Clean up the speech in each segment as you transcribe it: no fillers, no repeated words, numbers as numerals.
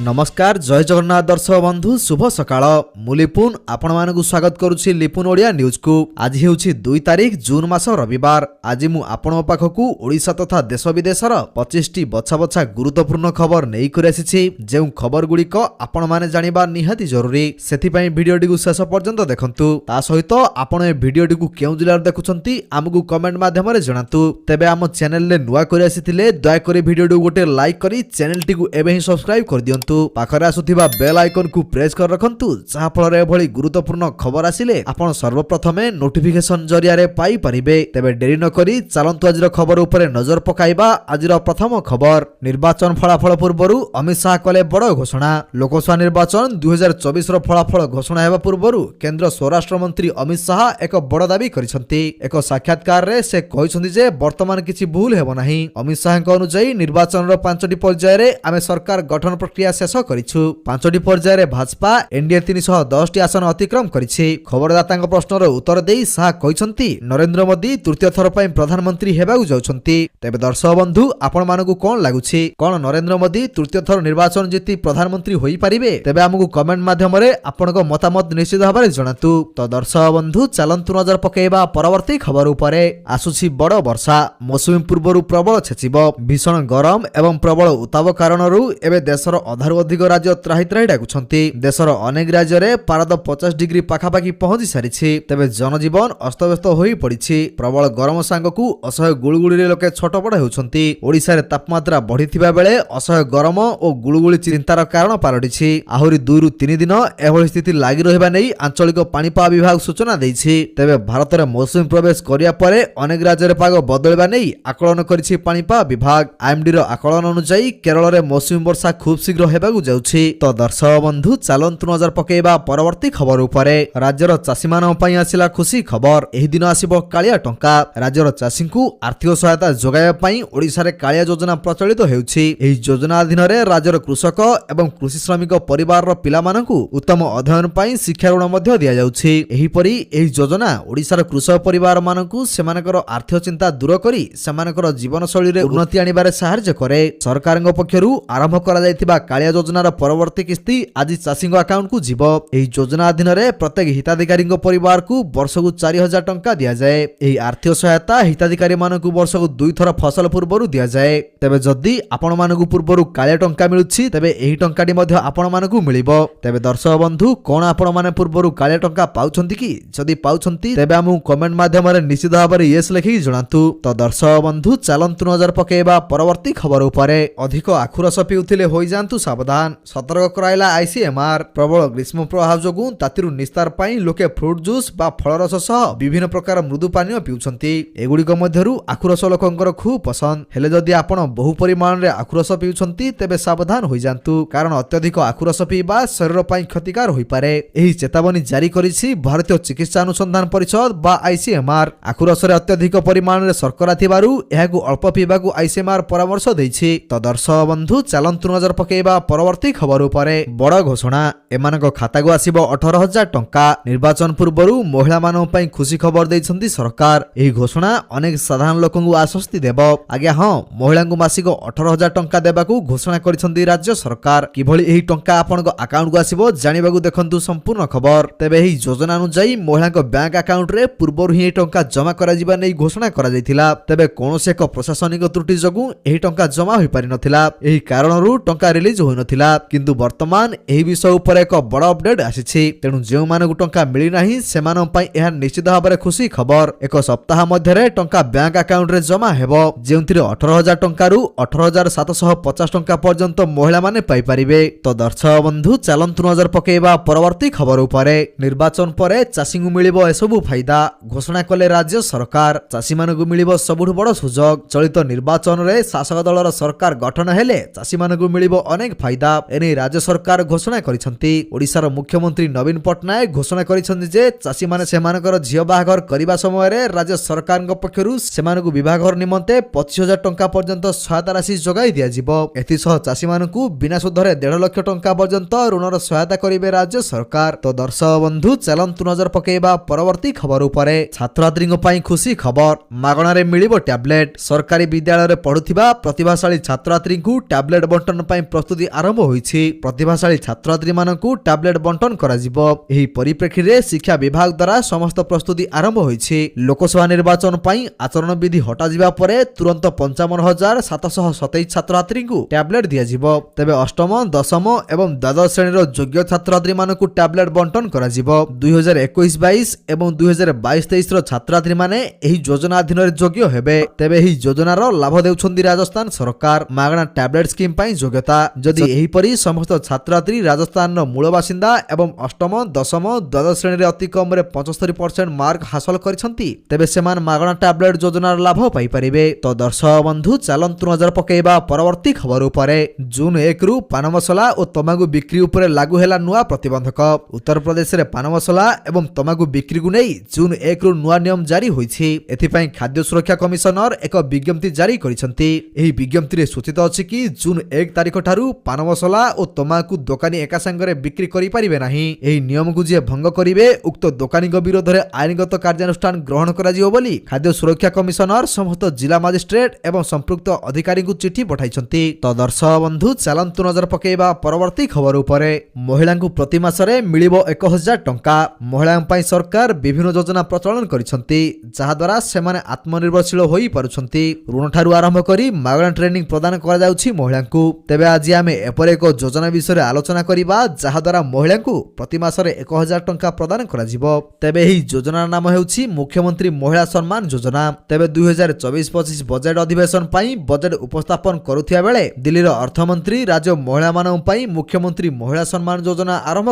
नमस्कार जय जगन्नाथ दर्शक बंधु शुभ सकाळ मु लिपुन आपण मानकु स्वागत करूछि लिपुन ओडिया न्यूज को। आज हेउछि 2 तारिख जून मास रविवार। आज मु आपण पाखकु ओडिशा तथा देश विदेशर 25 टी बछा बछा गुरुत्वपूर्ण खबर नेई कर आसीछि। जे खबर गुड़िक आपण माने जानिबा निहाती जरूरी, सेथि पई भिडियोटी को शेष पर्यंत देखंतु। ता सहित आपण ए भिडियोटी को केउ जिल्लार देखुछंती आमकु कमेंट माध्यम रे जणातु। तेबे आम चैनल रे नुवा कर आसीथिले दया करी भिडियोटी गोटे लाइक करी चैनल टी को एबे ही सब्सक्राइब कर दियंतु। पाखरे आसुथिबा बेल आइकन को प्रेस कर रखंतु, जहा फल रे एभली गुरुत्वपूर्ण खबर आसिले आपण सर्वप्रथमे नोटिफिकेशन जरिया रे पाई परिबे। तेबे देरी न करी चलंतु आजिर खबर उपरे नजर पकाइबा। आजिर प्रथम खबर, निर्वाचन फलाफल पूर्वरु अमित शाह कले बड़ घोषणा। लोकसभा निर्वाचन 2024 रो फलाफल घोषणा हेबा पूर्वरु केंद्र स्वराष्ट्र मंत्री अमित शाह एक बड़ दाबी करिसंती। एक साक्षात्कार रे से कहिसंती जे वर्तमान किछि भूल हेबो नाही। अमित शाह को अनुसार निर्वाचन रो 5टी पर्याय रे आमे सरकार गठन प्रक्रिया शेष करिछु। 5टी पर्याय रे भाजपा एनडीए 310 टी आसन अतिक्रम करिछि। खबरदातांग प्रश्नर उत्तर देई शाह कहिसंती नरेंद्र मोदी तृतीय थर पई प्रधानमंत्री हेबाकु जाउछंती। तेबे दर्शक बंधु आपण मानकु कोन लागुछि, कोन नरेंद्र मोदी तृतीय थर निर्वाचन जीति प्रधानमंत्री होई परिबे? तेबे हमकु कमेंट माध्यम रे आपनको मतामत निश्चित भाबरे जणातु। तो दर्शक बंधु चलंतु नजर पकेइबा परवर्ती खबर उपरे। आसुछि बड़ वर्षा, मौसुमी पूर्वरु प्रबल छेचिबो। भीषण गरम एवं प्रबल उताप कारणरु एबे देशर अधारु अधिक राज्य त्राही त्राही डाकुछंती। देशर अनेक राज्य रे पारद 50 डिग्री पाखापाखि पहुंची सारिछि। तेबे जनजीवन अस्तव्यस्त होई पड़िछि। प्रबल गरम सांगकु असह्य गुळगुळी रे लोके छटपट हेउछंती। ओडिसा रे तापमात्रा बढ़िथिबा बेले असह्य गरम ओ गुळगुळी चिंतार कारण पालटिछि। आहुरी 2 रु 3 दिन एभली स्थिति लागि रहबा नै आंचलिक पाणीपाग विभाग सूचना दैछि। तेबे भारत रे मौसुमी प्रवेश करिया परे अनेक राज्य रे पाग बदलबा नै आकलन करिछि पाणीपाग विभाग। आईएमडी रो आकलन अनुसार केरल रे मौसुमी वर्षा खूब शीघ्र हेबाकु जाउछि। तो दर्शक बंधु चलंतु नजर पकेइबा परवर्ती खबर उपरे। राज्यर चाषी मानन पई आसिला खुशी खबर। एही दिन आसीबो कालिया टंका। राज्यर चाषींकु आर्थिक सहायता जोगाइबा पई ओडिसा रे कालिया योजना प्रचलित हेउछि। एही योजना अधीन रे राज्यर कृषक एवं कृषि श्रमिक परिवार रो पिला माननकु उत्तम अध्ययन पई शिक्षा ऋण मध्ये दिया जाउछि। एही परी एही योजना ओडिसा रो कृषक परिवार माननकु सेमानकर आर्थिक चिंता दूर करी सेमानकर जीवन शैली रे उन्नति आनिबारे सहायता करे। सरकारक पक्षरु आरंभ करा जायतिबा कालिया योजनार परवर्ती किस्ती आज चाषी अकाउंट को जीव। एही योजना अधीन रे प्रत्येक हिताधिकारी परिवार को वर्षकु 4000 टंका दिया जाए। एही आर्थिक सहायता हिताधिकारी मानकु वर्षकु 2 थर फसल पूर्वरु दिया जाए। तेबे जदि आपण मानकु पूर्वरु कालिया टंका मिलुछि तेबे एही टंकाटी मध्ये आपण मानकु मिलिबो। तेबे दर्शक बंधु कोन आपण माने पूर्वरु कालिया टंका पाउछंती कि? जदि पाउछंती तेबे हमु कमेंट माध्यम रे निश्चित भाबरे यस लेखि जणातु। तो दर्शक बंधु चलंतु नजर पकेइबा परवर्ती खबर उपरे। अधिक आखुरस पिउथिले होई जांतु सावधान, सतर्क कराइला आईसीएमआर। प्रबल ग्रीष्म प्रभाव जोगु तातिरु निस्तार पाई लोके फ्रूट जूस बा फलरस सह विभिन्न प्रकार मृदु पानीय पिउछंती। एगुड़िक मध्यरु आखुरस लोकंकर खूब पसंद। हेले जदि आपण बहु परिमाण रे आखुरस पिउछंती तेबे सावधान होई जांतु, कारण अत्यधिक आखुरस पिबा शरीर पाई क्षतिकार होई पारे। एही चेतावनी जारी करिछि भारतीय चिकित्सा अनुसंधान परिषद बा आईसीएमआर। आखुरस रे अत्यधिक परिमाण रे शर्करा थिबारु एहाकु अल्प पिबाकु आईसीएमआर परामर्श दैछि। तो दर्शक बंधु चलंतु नजर पकेइबा परवर्ती खबर उपरे। बड़ घोषणा, एमानक खाता को आसीबो 18000 टंका। निर्वाचन पूर्वरु महिला मानन पई खुशी खबर दैछंती सरकार। एही घोषणा अनेक साधारण लोकंकु आश्वस्ति देबो। आज्ञा हां, महिलांकु मासिक 18000 टंका देबाकू घोषणा करिसंती राज्य सरकार। किभली एही टंका आपनक अकाउंट को आसीबो जानिबाकू देखंतु संपूर्ण खबर। तेबे एही योजना अनुसार महिलांक बैंक अकाउंट रे पूर्वरु ही टंका जमा करा जिबा नै घोषणा करा जायतिला। तेबे कोनोसे एक प्रशासनिक त्रुटि जोगु एही टंका जमा होई पारि नथिला। एही कारणरु टंका रिलीज होई नथिला। किंतु वर्तमान एही विषय उपरे एक बड़ अपडेट आसीछि। तेनु जेउ मानकु टंका मिली नाही सेमान पई एहा निश्चित भाबरे खुशी खबर। एक सप्ताह मध्ये रे टंका बैंक अकाउंट रे जमा हेबो, जेउथिरे 18000 टंका रु 18750 टंका पर्यंत महिला माने पाई परिबे। तो दर्शक बंधु चलंतु नजर पकेइबा परवर्ती खबर उपरे। निर्वाचन परे चाषींकु मिलिबो एसबु फायदा, घोषणा कले राज्य सरकार। चाषी मानकु मिलिबो सबुठु बड़ सुजोग। चलित निर्वाचन रे शासक दलर सरकार गठन हेले चाषी मानकु मिलिबो अनेक फायदा। एने राज्य सरकार घोषणा करिसंती। ओडिसार मुख्यमंत्री नवीन पटनायक घोषणा करिसंती जे चाषी माने सेमानकर झियो बाहागर करिबा समय रे राज्य सरकारक पक्षरु सेमानकु विवाहर निमंते 25000 टंका पर्यंत सहायता राशि जोगाई दिया जिवो। एथिसह चाषी मानकु बिना सुधरे 1.5 लाख टंका पर्यंत ऋणर सहायता करिवे राज्य सरकार। तो दर्शक बंधु चलंतु नजर पकेइबा परवर्ती खबर उपरे। छात्रछात्रीक पई खुशी खबर, मागणा रे मिलिबो टैबलेट। सरकारी विद्यालय रे पढुथिबा प्रतिभाशाली छात्रछात्रींकु टैबलेट बंटन पई प्रस्तुति ଆରମ୍ଭ ହୋଇଛି। ପ୍ରତିଭାଶାଳୀ ଛାତ୍ରଛାତ୍ରୀମାନଙ୍କୁ ଟ୍ୟାବଲେଟ ବଣ୍ଟନ କରାଯିବ। ଏହି ପରିପ୍ରେକ୍ଷୀରେ ଶିକ୍ଷା ବିଭାଗ ଦ୍ୱାରା ସମସ୍ତ ପ୍ରସ୍ତୁତି ଆରମ୍ଭ ହୋଇଛି। ଲୋକସଭା ନିର୍ବାଚନ ପାଇଁ ଆଚରଣ ବିଧି ହଟାଯିବା ପରେ ତୁରନ୍ତ 55,727 ଛାତ୍ରଛାତ୍ରୀଙ୍କୁ ଟ୍ୟାବଲେଟ ଦିଆଯିବ। ତେବେ ଅଷ୍ଟମ, ଦଶମ ଏବଂ ଦ୍ୱାଦଶ ଶ୍ରେଣୀର ଯୋଗ୍ୟ ଛାତ୍ରଛାତ୍ରୀମାନଙ୍କୁ ଟ୍ୟାବଲେଟ ବଣ୍ଟନ କରାଯିବ। 2021-22 ଏବଂ 2022-23ର ଛାତ୍ରଛାତ୍ରୀମାନେ ଏହି ଯୋଜନା ଅଧୀନରେ ଯୋଗ୍ୟ ହେବେ। ତେବେ ଏହି ଯୋଜନାର ଲାଭ ଦେଉଛନ୍ତି ରାଜସ୍ଥାନ ସରକାର। ମାଗଣା ଟ୍ୟାବଲେଟ ସ୍କିମ୍ ପାଇଁ ଯୋଗ୍ୟତା। ଯଦି ଏହିପରି ସମସ୍ତ ଛାତ୍ରଛାତ୍ରୀ ରାଜସ୍ଥାନର ମୂଳ ବାସିନ୍ଦା ଏବଂ ଅଷ୍ଟମ, ଦଶମ, ଦ୍ୱାଦଶ ଶ୍ରେଣୀରେ ଅତି କମରେ 75% ମାର୍କ ହାସଲ କରିଛନ୍ତି, ତେବେ ସେମାନେ ମାଗଣା ଟ୍ୟାବଲେଟ ଯୋଜନାର ଲାଭ ପାଇପାରିବେ। ତ ଦର୍ଶକ ବନ୍ଧୁ, ଚାଲନ୍ତୁ ନଜର ପକାଇବା ପରବର୍ତ୍ତୀ ଖବର ଉପରେ। ଜୁନ 1ରୁ ପାନ ମସଲା ଓ ତମାଖୁ ବିକ୍ରି ଉପରେ ଲାଗୁ ହେଲା ନୂଆ ପ୍ରତିବନ୍ଧକ। ଉତ୍ତରପ୍ରଦେଶରେ ପାନ ମସଲା ଏବଂ ତମାଖୁ ବିକ୍ରିକୁ ନେଇ ଜୁନ 1ରୁ ନୂଆ ନିୟମ ଜାରି ହୋଇଛି। ଏଥିପାଇଁ ଖାଦ୍ୟ ସୁରକ୍ଷା କମିଶନର ଏକ ବିଜ୍ଞପ୍ତି ଜାରି କରିଛନ୍ତି। ଏହି ବିଜ୍ଞପ୍ତିରେ ସୂଚିତ ଅଛି କି ଜୁନ 1 ତାରିଖ ଠାରୁ ପାନ ମସଲା ଓ ତମାଖୁ ଦୋକାନୀ ଏକା ସାଙ୍ଗରେ ବିକ୍ରି କରିପାରିବେ ନାହିଁ। ଏହି ନିୟମକୁ ଯିଏ ଭଙ୍ଗ କରିବେ ଉକ୍ତ ଦୋକାନୀଙ୍କ ବିରୋଧରେ ଆଇନଗତ କାର୍ଯ୍ୟାନୁଷ୍ଠାନ ଗ୍ରହଣ କରାଯିବ ବୋଲି ଖାଦ୍ୟ ସୁରକ୍ଷା କମିଶନର ସମସ୍ତ ଜିଲ୍ଲା ମାଜିଷ୍ଟ୍ରେଟ ଏବଂ ସମ୍ପୃକ୍ତ ଅଧିକାରୀଙ୍କୁ ଚିଠି ପଠାଇଛନ୍ତି। ତ ଦର୍ଶକ ବନ୍ଧୁ, ଚାଲନ୍ତୁ ନଜର ପକାଇବା ପରବର୍ତ୍ତୀ ଖବର ଉପରେ। ମହିଳାଙ୍କୁ ପ୍ରତି ମାସରେ ମିଳିବ 1,000 ଟଙ୍କା। ମହିଳାଙ୍କ ପାଇଁ ସରକାର ବିଭିନ୍ନ ଯୋଜନା ପ୍ରଚଳନ କରିଛନ୍ତି, ଯାହାଦ୍ୱାରା ସେମାନେ ଆତ୍ମନିର୍ଭରଶୀଳ ହୋଇପାରୁଛନ୍ତି। ଋଣଠାରୁ ଆରମ୍ଭ କରି ମାଗଣା ଟ୍ରେନିଂ ପ୍ରଦାନ କରାଯାଉଛି ମହିଳାଙ୍କୁ। ତେବେ ଆଜି ଆମେ ଏପରି ଏକ ଯୋଜନା ବିଷୟରେ ଆଲୋଚନା କରିବା, ଯାହାଦ୍ୱାରା ମହିଳାଙ୍କୁ ପ୍ରତି ମାସରେ 1,000 ଟଙ୍କା ପ୍ରଦାନ କରାଯିବ। ତେବେ ଏହି ଯୋଜନାର ନାମ ହେଉଛି ମୁଖ୍ୟମନ୍ତ୍ରୀ ମହିଳା ସମ୍ମାନ ଯୋଜନା। ତେବେ 2024-25 ବଜେଟ ଅଧିବେଶନ ପାଇଁ ବଜେଟ ଉପସ୍ଥାପନ କରୁଥିବା ବେଳେ ଦିଲ୍ଲୀର ଅର୍ଥମନ୍ତ୍ରୀ ରାଜ୍ୟ ମହିଳାମାନଙ୍କ ପାଇଁ ମୁଖ୍ୟମନ୍ତ୍ରୀ ମହିଳା ସମ୍ମାନ ଯୋଜନା ଆରମ୍ଭ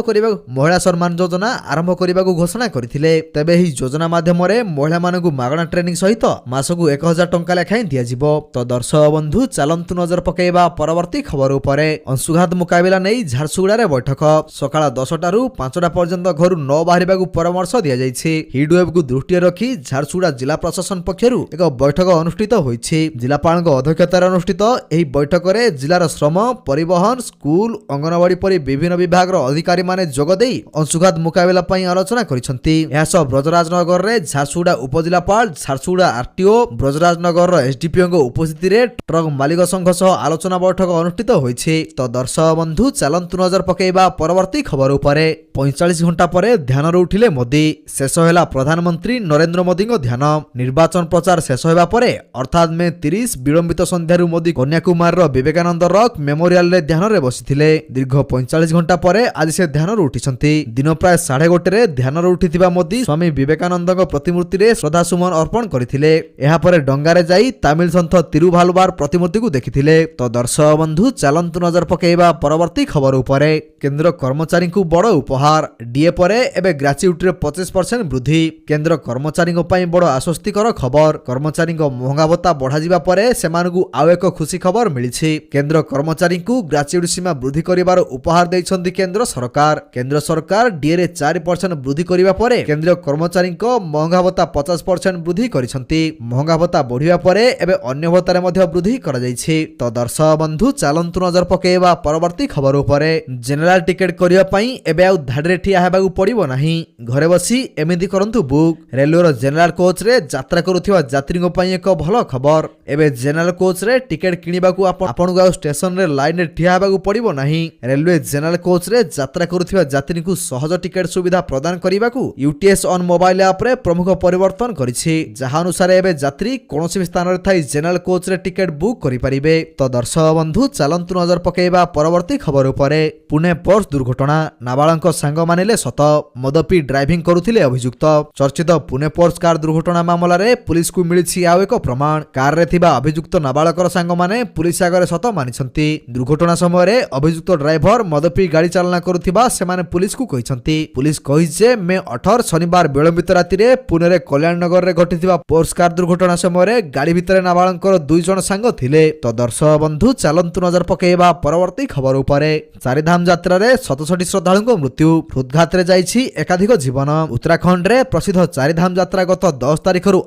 କରିବାକୁ ଘୋଷଣା କରିଥିଲେ। ତେବେ ଏହି ଯୋଜନା ମାଧ୍ୟମରେ ମହିଳାମାନଙ୍କୁ ମାଗଣା ଟ୍ରେନିଂ ସହିତ ମାସକୁ 1,000 ଟଙ୍କା ଲେଖାଏଁ ଦିଆଯିବ। ତ ଦର୍ଶକ ବନ୍ଧୁ, ଚାଲନ୍ତୁ ନଜର ପକାଇବା ପରବର୍ତ୍ତୀ ଖବର ଉପରେ। ଅଂଶୁଘାତ ମୁକାବିଲା ନେଇ ଝାରସୁଗୁଡ଼ାରେ ବୈଠକ। ସକାଳ 10ଟାରୁ 5ଟା ପର୍ଯ୍ୟନ୍ତ ଘରୁ ନ ବାହାରିବାକୁ ପରାମର୍ଶ ଦିଆଯାଇଛି। ହିଟୱେଭକୁ ଦୃଷ୍ଟିରେ ରଖି ଝାରସୁଗୁଡ଼ା ଜିଲ୍ଲା ପ୍ରଶାସନ ପକ୍ଷରୁ ଏକ ବୈଠକ ଅନୁଷ୍ଠିତ ହୋଇଛି। ଜିଲ୍ଲାପାଳଙ୍କ ଅଧ୍ୟକ୍ଷତାରେ ଅନୁଷ୍ଠିତ ଏହି ବୈଠକରେ ଜିଲ୍ଲାର ଶ୍ରମ, ପରିବହନ, ସ୍କୁଲ, ଅଙ୍ଗନବାଡି ପରି ବିଭିନ୍ନ ବିଭାଗର ଅଧିକାରୀମାନେ ଯୋଗଦେଇ ଅଂଶୁଘାତ ମୁକାବିଲା ପାଇଁ ଆଲୋଚନା କରିଛନ୍ତି। ଏହାସହ ବ୍ରଜରାଜନଗରରେ ଝାରସୁଗୁଡ଼ା ଉପଜିଲ୍ଲାପାଳ, ଝାରସୁଗୁଡ଼ା ଆରଟିଓ, ବ୍ରଜରାଜନଗରର ଏସଡିପିଓଙ୍କ ଉପସ୍ଥିତିରେ ଟ୍ରକ୍ ମାଲିକ ସଂଘ ସହ ଆଲୋଚନା ବୈଠକ ଅନୁଷ୍ଠିତ ହୋଇଛି। ତ ଦର୍ଶକ ବନ୍ଧୁ, ଚାଲନ୍ତୁ ନଜର ପକାଇବା ପରବର୍ତ୍ତୀ ଖବର ଉପରେ। 45 ଘଣ୍ଟା ପରେ ଧ୍ୟାନରୁ ଉଠିଲେ ମୋଦି। ଶେଷ ହେଲା ପ୍ରଧାନମନ୍ତ୍ରୀ ନରେନ୍ଦ୍ର ମୋଦିଙ୍କ ଧ୍ୟାନ। ନିର୍ବାଚନ ପ୍ରଚାର ଶେଷ ହେବା ପରେ ଅର୍ଥାତ୍ ମେ 30 ବିଳମ୍ବିତ ସନ୍ଧ୍ୟାରୁ ମୋଦି କନ୍ୟାକୁମାରୀର ବିବେକାନନ୍ଦ ରକ୍ ମେମୋରିଆଲରେ ଧ୍ୟାନରେ ବସିଥିଲେ। ଦୀର୍ଘ 45 ଘଣ୍ଟା ପରେ ଆଜି ସେ ଧ୍ୟାନରୁ ଉଠିଛନ୍ତି। ଦିନ ପ୍ରାୟ 1:30ରେ ଧ୍ୟାନରୁ ଉଠିଥିବା ମୋଦି ସ୍ୱାମୀ ବିବେକାନନ୍ଦଙ୍କ ପ୍ରତିମୂର୍ତ୍ତିରେ ଶ୍ରଦ୍ଧାସୁମନ ଅର୍ପଣ କରିଥିଲେ। ଏହାପରେ ଡଙ୍ଗାରେ ଯାଇ ତାମିଲ ସନ୍ଥ ତିରୁଭାଲୁବାର ପ୍ରତିମୂର୍ତ୍ତିକୁ ଦେଖିଥିଲେ। ତ ଦର୍ଶକ ବନ୍ଧୁ, ଚାଲନ୍ତୁ ନଜର ପକାଇବା ପରବର୍ତ୍ତୀ ଖବର ଉପରେ। କେନ୍ଦ୍ର କର୍ମଚାରୀଙ୍କୁ ବଡ଼ ଉପହାର। ଡିଏ ପରେ ଏବେ ଗ୍ରାଚ୍ୟୁଟିରେ 25% ବୃଦ୍ଧି। କେନ୍ଦ୍ର କର୍ମଚାରୀଙ୍କ ପାଇଁ ବଡ଼ ଆଶ୍ୱସ୍ତିକର ଖବର। କର୍ମଚାରୀଙ୍କ ମହଙ୍ଗା ଭତ୍ତା ବଢ଼ାଯିବା ପରେ ସେମାନଙ୍କୁ ଆଉ ଏକ ଖୁସି ଖବର ମିଳିଛି। କେନ୍ଦ୍ର କର୍ମଚାରୀଙ୍କୁ ଗ୍ରାଚ୍ୟୁଟି ସୀମା ବୃଦ୍ଧି କରିବାର ଉପହାର ଦେଇଛନ୍ତି କେନ୍ଦ୍ର ସରକାର। କେନ୍ଦ୍ର ସରକାର ଡିଏରେ 4% ବୃଦ୍ଧି କରିବା ପରେ କେନ୍ଦ୍ରୀୟ କର୍ମଚାରୀଙ୍କ ମହଙ୍ଗା ଭତ୍ତା 50% ବୃଦ୍ଧି କରିଛନ୍ତି। ମହଙ୍ଗା ଭତ୍ତା ବଢ଼ିବା ପରେ ଏବେ ଅନ୍ୟ ଭତ୍ତାରେ ମଧ୍ୟ ବୃଦ୍ଧି କରାଯାଇଛି। ତ ଦର୍ଶକ ବନ୍ଧୁ, ଚାଲନ୍ତୁ ନଜର ପକାଇବା ପରବର୍ତ୍ତୀ ଖବର ଉପରେ। ଜେନେରାଲ ଟିକେଟ କରିବା ପାଇଁ ଏବେ ଆଉ ଧାଡ଼ିରେ ଠିଆ ହେବାକୁ ପଡ଼ିବ ନାହିଁ। ଘରେ ବସି ଏମିତି କରନ୍ତୁ ବୁକ୍। ରେଲୱେର ଜେନେରାଲ କୋଚ୍ରେ ଯାତ୍ରା କରୁଥିବା ଯାତ୍ରୀଙ୍କ ପାଇଁ ଏକ ଭଲ ଖବର। ଏବେ ଜେନେରାଲ କୋଚ୍ରେ ଟିକେଟ କିଣିବାକୁ ଆପଣଙ୍କୁ ଆଉ ଷ୍ଟେସନରେ ଲାଇନରେ ଠିଆ ହେବାକୁ ପଡ଼ିବ ନାହିଁ। ରେଲୱେ ଜେନେରାଲ କୋଚ୍ରେ ଯାତ୍ରା କରୁଥିବା ଯାତ୍ରୀଙ୍କୁ ସହଜ ଟିକେଟ ସୁବିଧା ପ୍ରଦାନ କରିବାକୁ ୟୁଟିଏସ୍ ଅନ୍ ମୋବାଇଲ ଆପ୍ରେ ପ୍ରମୁଖ ପରିବର୍ତ୍ତନ କରିଛି। ଯାହା ଅନୁସାରେ ଏବେ ଯାତ୍ରୀ କୌଣସି ବି ସ୍ଥାନରେ ଥାଇ ଜେନେରାଲ କୋଚ୍ରେ ଟିକେଟ ବୁକ୍ କରିପାରିବେ। ତ ଦର୍ଶକ ବନ୍ଧୁ, ଚାଲନ୍ତୁ ନଜର ପକାଇବା ପରବର୍ତ୍ତୀ ଖବର ଉପରେ। ପୁନେ ପର୍ସ ଦୁର୍ଘଟଣା। ନାବାଳଙ୍କ ସାଙ୍ଗ ମାନିଲେ ସତ। ମଦ ପିଇ ଡ୍ରାଇଭିଂ କରୁଥିଲେ ଅଭିଯୁକ୍ତ। ଚର୍ଚ୍ଚିତ ପୁନେ ପର୍ସ କାର ଦୁର୍ଘଟଣା ମାମଲାରେ ପୁଲିସକୁ ମିଳିଛି ଆଉ ଏକ ପ୍ରମାଣ। କାରରେ ଥିବା ଅଭିଯୁକ୍ତ ନାବାଳକର ସାଙ୍ଗମାନେ ପୁଲିସ ଆଗରେ ସତ ମାନିଛନ୍ତି। ଦୁର୍ଘଟଣା ସମୟରେ ଅଭିଯୁକ୍ତ ଡ୍ରାଇଭର ମଦ ପିଇ ଗାଡ଼ି ଚାଳନା କରୁଥିବା ସେମାନେ ପୁଲିସକୁ କହିଛନ୍ତି। ପୁଲିସ କହିଛି ଯେ ମେ 18 ଶନିବାର ବିଳମ୍ବିତ ରାତିରେ ପୁନେରେ କଲ୍ୟାଣନଗରରେ ଘଟିଥିବା ପୋର୍ସ କାର ଦୁର୍ଘଟଣା ସମୟରେ ଗାଡ଼ି ଭିତରେ ନାବାଳଙ୍କର 2 ଜଣ ସାଙ୍ଗ ଥିଲେ। ତ ଦର୍ଶକ ବନ୍ଧୁ, ଚାଲନ୍ତୁ ନଜର ପକାଇବା ପରବର୍ତ୍ତୀ ଖବର ଉପରେ। ଚାରିଧାମ ଯାତ୍ରାରେ 67 ଶ୍ରଦ୍ଧାଳୁଙ୍କ ମୃତ୍ୟୁ। ହୃଦଘାତରେ ଯାଇଛି ଏକାଧିକ ଜୀବନ। ଉତ୍ତରାଖଣ୍ଡରେ ପ୍ରସିଦ୍ଧ ଚାରିଧାମ ଯାତ୍ରା ଗତ 10 ତାରିଖରୁ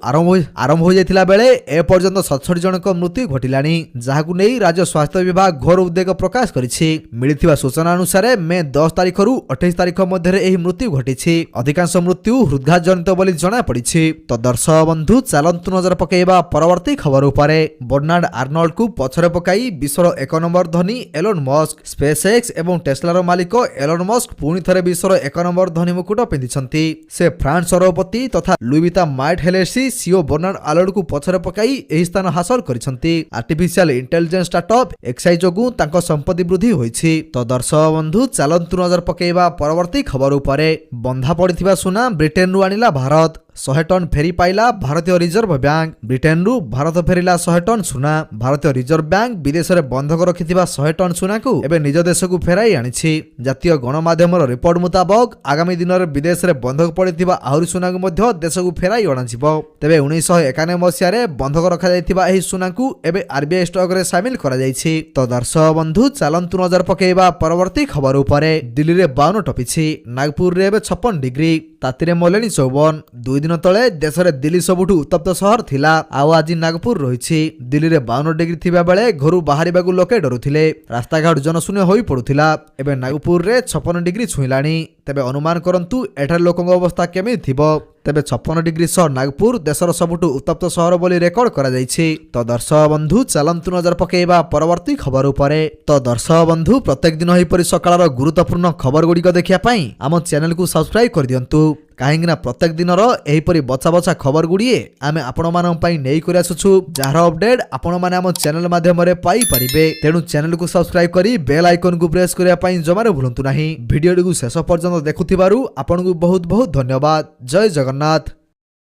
ଆରମ୍ଭ ହୋଇଯାଇଥିଲା ବେଳେ ଏପର୍ଯ୍ୟନ୍ତ 67 ଜଣଙ୍କ ମୃତ୍ୟୁ ଘଟିଲାଣି, ଯାହାକୁ ନେଇ ରାଜ୍ୟ ସ୍ୱାସ୍ଥ୍ୟ ବିଭାଗ ଘୋର ଉଦ୍ବେଗ ପ୍ରକାଶ କରିଛି। ମିଳିଥିବା ସୂଚନା ଅନୁସାରେ ମେ 10 ତାରିଖରୁ 28 ତାରିଖ ମଧ୍ୟରେ ଏହି ମୃତ୍ୟୁ ଘଟିଛି। ଅଧିକାଂଶ ମୃତ୍ୟୁ ହୃଦଘାତ ଜନିତ ବୋଲି ଜଣାପଡ଼ିଛି। ତ ଦର୍ଶକ ବନ୍ଧୁ, ଚାଲନ୍ତୁ ନଜର ପକାଇବା ପରବର୍ତ୍ତୀ ଖବର ଉପରେ। ବର୍ନାର୍ଡ ଆର୍ନଲ୍ଡଙ୍କୁ ପଛରେ ପକାଇ ବିଶ୍ୱର 1 ନମ୍ବର ଧନୀ ଏଲନ୍ ମସ୍କ। ସ୍ପେସ୍ ଏକ୍ସ ଏବଂ ଟେସ୍ଲାର ମାଲିକ ଏଲନ୍ ମସ୍କ ପୁଣି ଥରେ ବିଶ୍ୱର 1 ନମ୍ବର ଧନୀ ମୁକୁଟ ପିନ୍ଧିଛନ୍ତି। ସେ ଫ୍ରାନ୍ସ ସରପତି ତଥା ଲୁଇବିତା ମାଇଟ୍ ହେଲେସି ସିଓ ବର୍ନାର୍ଡ ଆର୍ନୋଲ୍ଡଙ୍କୁ ପଛରେ ପକାଇ ଏହି ସ୍ଥାନ ହାସଲ କରିଛନ୍ତି। ଆର୍ଟିଫିସିଆଲ ଇଣ୍ଟେଲିଜେନ୍ସ ଷ୍ଟାର୍ଟଅପ୍ ଏକ୍ସାଇ ଯୋଗୁଁ ତାଙ୍କ ସମ୍ପତ୍ତି ବୃଦ୍ଧି ହୋଇଛି। ତ ଦର୍ଶକ ବନ୍ଧୁ ଚାଲନ୍ତୁ ନଜର ପକାଇବା ପରବର୍ତ୍ତୀ ଖବର ଉପରେ। ବନ୍ଧା ପଡ଼ିଥିବା ସୁନା ବ୍ରିଟେନରୁ ଆଣିଲା ଭାରତ। 100 ଟନ୍ ଫେରି ପାଇଲା ଭାରତୀୟ ରିଜର୍ଭ ବ୍ୟାଙ୍କ। ବ୍ରିଟେନରୁ ଭାରତ ଫେରିଲା 100 ଟନ୍ ସୁନା। ଭାରତୀୟ ରିଜର୍ଭ ବ୍ୟାଙ୍କ ବିଦେଶରେ ବନ୍ଧକ ରଖିଥିବା 100 ଟନ୍ ସୁନାକୁ ଏବେ ନିଜ ଦେଶକୁ ଫେରାଇ ଆଣିଛି। ଜାତୀୟ ଗଣମାଧ୍ୟମର ରିପୋର୍ଟ ମୁତାବକ ଆଗାମୀ ଦିନରେ ବିଦେଶରେ ବନ୍ଧକ ପଡ଼ିଥିବା ଆହୁରି ସୁନାକୁ ମଧ୍ୟ ଦେଶକୁ ଫେରାଇ ଅଣାଯିବ। ତେବେ 1991 ମସିହାରେ ବନ୍ଧକ ରଖାଯାଇଥିବା ଏହି ସୁନାକୁ ଏବେ ଆରବିଆଇ ଷ୍ଟକରେ ସାମିଲ କରାଯାଇଛି। ତ ଦର୍ଶକ ବନ୍ଧୁ ଚାଲନ୍ତୁ ନଜର ପକାଇବା ପରବର୍ତ୍ତୀ ଖବର ଉପରେ। ଦିଲ୍ଲୀରେ 52 ଟପିଛି। ନାଗପୁରରେ ଏବେ 56 ଡିଗ୍ରୀ। ତାତିରେ ମଲେଣି 54। 2 ଦିନ ତଳେ ଦେଶରେ ଦିଲ୍ଲୀ ସବୁଠୁ ଉତ୍ତପ୍ତ ସହର ଥିଲା। ଆଉ ଆଜି ନାଗପୁର ରହିଛି। ଦିଲ୍ଲୀରେ 52 ଡିଗ୍ରୀ ଥିବା ବେଳେ ଘରୁ ବାହାରିବାକୁ ଲୋକେ ଡରୁଥିଲେ। ରାସ୍ତାଘାଟ ଜନଶୂନ୍ୟ ହୋଇପଡୁଥିଲା। ଏବେ ନାଗପୁରରେ 56 ଡିଗ୍ରୀ ଛୁଇଁଲାଣି। ତେବେ ଅନୁମାନ କରନ୍ତୁ ଏଠାରେ ଲୋକଙ୍କ ଅବସ୍ଥା କେମିତି ଥିବ। ତେବେ 56 ଡିଗ୍ରୀ ସହ ନାଗପୁର ଦେଶର ସବୁଠୁ ଉତ୍ତପ୍ତ ସହର ବୋଲି ରେକର୍ଡ କରାଯାଇଛି। ତ ଦର୍ଶକ ବନ୍ଧୁ ଚାଲନ୍ତୁ ନଜର ପକାଇବା ପରବର୍ତ୍ତୀ ଖବର ଉପରେ। ତ ଦର୍ଶକ ବନ୍ଧୁ ପ୍ରତ୍ୟେକ ଦିନ ଏହିପରି ସକାଳର ଗୁରୁତ୍ୱପୂର୍ଣ୍ଣ ଖବର ଗୁଡ଼ିକ ଦେଖିବା ପାଇଁ ଆମ ଚ୍ୟାନେଲକୁ ସବସ୍କ୍ରାଇବ କରିଦିଅନ୍ତୁ। କାହିଁକିନା ପ୍ରତ୍ୟେକ ଦିନର ଏହିପରି ବଛା ବଛା ଖବର ଗୁଡ଼ିଏ ଆମେ ଆପଣମାନଙ୍କ ପାଇଁ ନେଇକରି ଆସୁଛୁ, ଯାହାର ଅପଡେଟ୍ ଆପଣମାନେ ଆମ ଚ୍ୟାନେଲ ମାଧ୍ୟମରେ ପାଇପାରିବେ। ତେଣୁ ଚ୍ୟାନେଲକୁ ସବସ୍କ୍ରାଇବ କରି ବେଲ୍ ଆଇକନକୁ ପ୍ରେସ୍ କରିବା ପାଇଁ ଜମାରୁ ଭୁଲନ୍ତୁ ନାହିଁ। ଭିଡ଼ିଓଟିକୁ ଶେଷ ପର୍ଯ୍ୟନ୍ତ ଦେଖୁଥିବାରୁ ଆପଣଙ୍କୁ ବହୁତ ବହୁତ ଧନ୍ୟବାଦ। ଜୟ ଜଗନ୍ନାଥ।